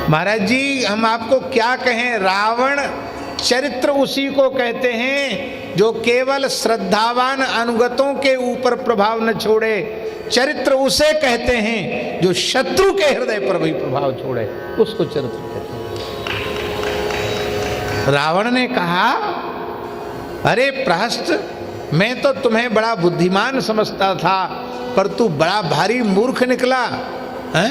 महाराज जी हम आपको क्या कहें, रावण चरित्र उसी को कहते हैं जो केवल श्रद्धावान अनुगतों के ऊपर प्रभाव न छोड़े। चरित्र उसे कहते हैं जो शत्रु के हृदय पर भी प्रभाव छोड़े, उसको चरित्र कहते हैं। रावण ने कहा, अरे प्रहस्त, मैं तो तुम्हें बड़ा बुद्धिमान समझता था, पर तू बड़ा भारी मूर्ख निकला है?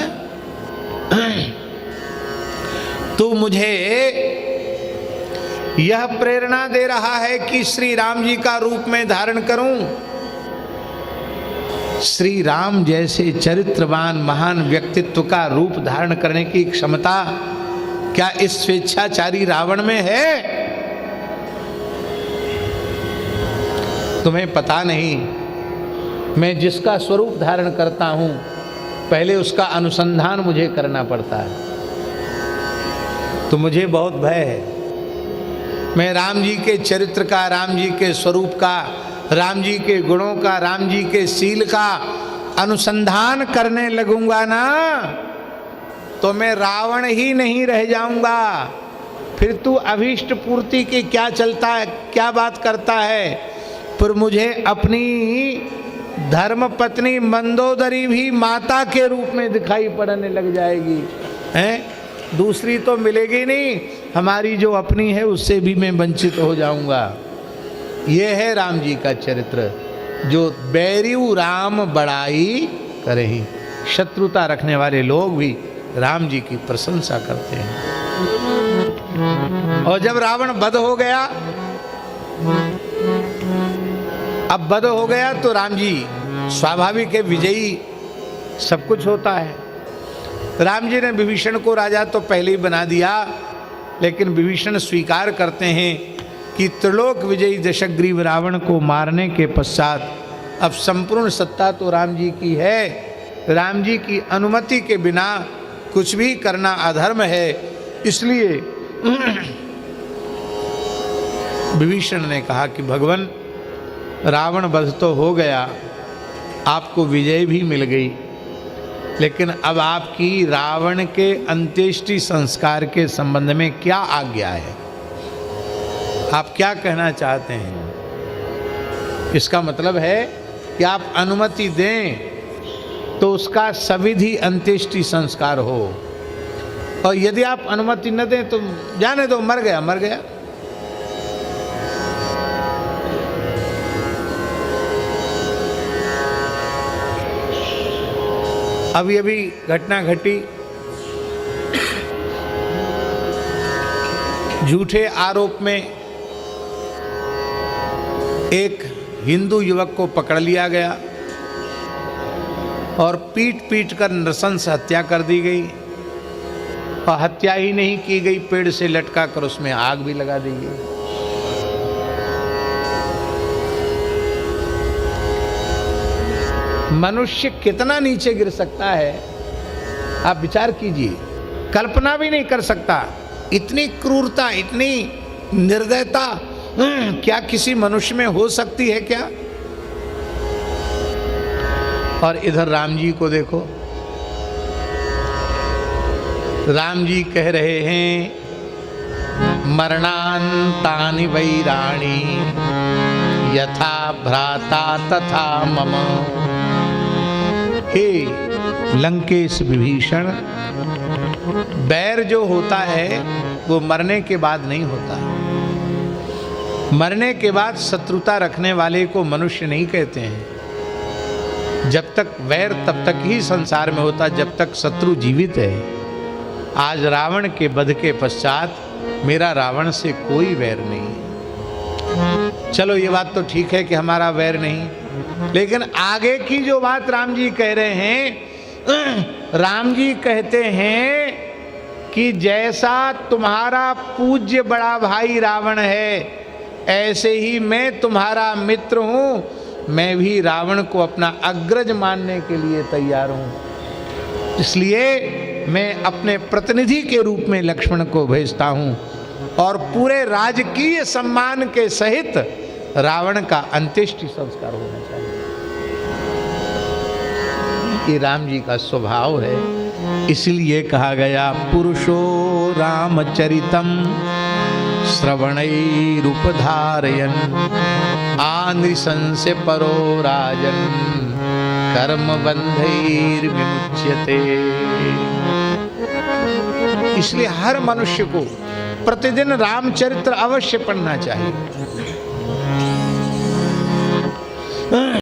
तू मुझे यह प्रेरणा दे रहा है कि श्री राम जी का रूप में धारण करूं। श्री राम जैसे चरित्रवान महान व्यक्तित्व का रूप धारण करने की क्षमता क्या इस स्वेच्छाचारी रावण में है? तुम्हें पता नहीं, मैं जिसका स्वरूप धारण करता हूं पहले उसका अनुसंधान मुझे करना पड़ता है, तो मुझे बहुत भय है। मैं राम जी के चरित्र का, राम जी के स्वरूप का, राम जी के गुणों का, राम जी के शील का अनुसंधान करने लगूंगा ना, तो मैं रावण ही नहीं रह जाऊंगा। फिर तू अभीष्ट पूर्ति की क्या चलता है, क्या बात करता है? पर मुझे अपनी धर्म पत्नी मंदोदरी भी माता के रूप में दिखाई पड़ने लग जाएगी, हैं? दूसरी तो मिलेगी नहीं, हमारी जो अपनी है उससे भी मैं वंचित हो जाऊंगा। ये है राम जी का चरित्र, जो बैरियू राम बड़ाई करही। शत्रुता रखने वाले लोग भी राम जी की प्रशंसा करते हैं। और जब रावण वध हो गया, अब वध हो गया तो राम जी स्वाभाविक है, विजयी सब कुछ होता है। राम जी ने विभीषण को राजा तो पहले ही बना दिया, लेकिन विभीषण स्वीकार करते हैं कि त्रिलोक विजयी दशग्रीव रावण को मारने के पश्चात अब संपूर्ण सत्ता तो राम जी की है। राम जी की अनुमति के बिना कुछ भी करना अधर्म है। इसलिए विभीषण ने कहा कि भगवान, रावण वध तो हो गया, आपको विजय भी मिल गई, लेकिन अब आपकी रावण के अंत्येष्टि संस्कार के संबंध में क्या आज्ञा है? आप क्या कहना चाहते हैं? इसका मतलब है कि आप अनुमति दें तो उसका सविधि अंत्येष्टि संस्कार हो, और यदि आप अनुमति न दें तो जाने दो, मर गया मर गया। अभी अभी घटना घटी, झूठे आरोप में एक हिंदू युवक को पकड़ लिया गया और पीट पीट कर नृशंस हत्या कर दी गई। और हत्या ही नहीं की गई, पेड़ से लटका कर उसमें आग भी लगा दी गई। मनुष्य कितना नीचे गिर सकता है, आप विचार कीजिए। कल्पना भी नहीं कर सकता, इतनी क्रूरता, इतनी निर्दयता क्या किसी मनुष्य में हो सकती है क्या? और इधर राम जी को देखो, राम जी कह रहे हैं, मरणान्तानि वैराणि यथा भ्राता तथा मम। हे लंकेश विभीषण, बैर जो होता है वो मरने के बाद नहीं होता। मरने के बाद शत्रुता रखने वाले को मनुष्य नहीं कहते हैं। जब तक वैर तब तक ही संसार में होता, जब तक शत्रु जीवित है। आज रावण के वध के पश्चात मेरा रावण से कोई वैर नहीं। चलो ये बात तो ठीक है कि हमारा वैर नहीं, लेकिन आगे की जो बात राम जी कह रहे हैं, राम जी कहते हैं कि जैसा तुम्हारा पूज्य बड़ा भाई रावण है, ऐसे ही मैं तुम्हारा मित्र हूं। मैं भी रावण को अपना अग्रज मानने के लिए तैयार हूं। इसलिए मैं अपने प्रतिनिधि के रूप में लक्ष्मण को भेजता हूं, और पूरे राजकीय सम्मान के सहित रावण का अंत्येष्टि संस्कार होना चाहिए। ये राम जी का स्वभाव है। इसलिए कहा गया पुरुषो रामचरितम श्रवणैरुपधारयन् आनृशंस्य परो राजन् कर्म बंधैर्विमुच्यते। इसलिए हर मनुष्य को प्रतिदिन रामचरित्र अवश्य पढ़ना चाहिए।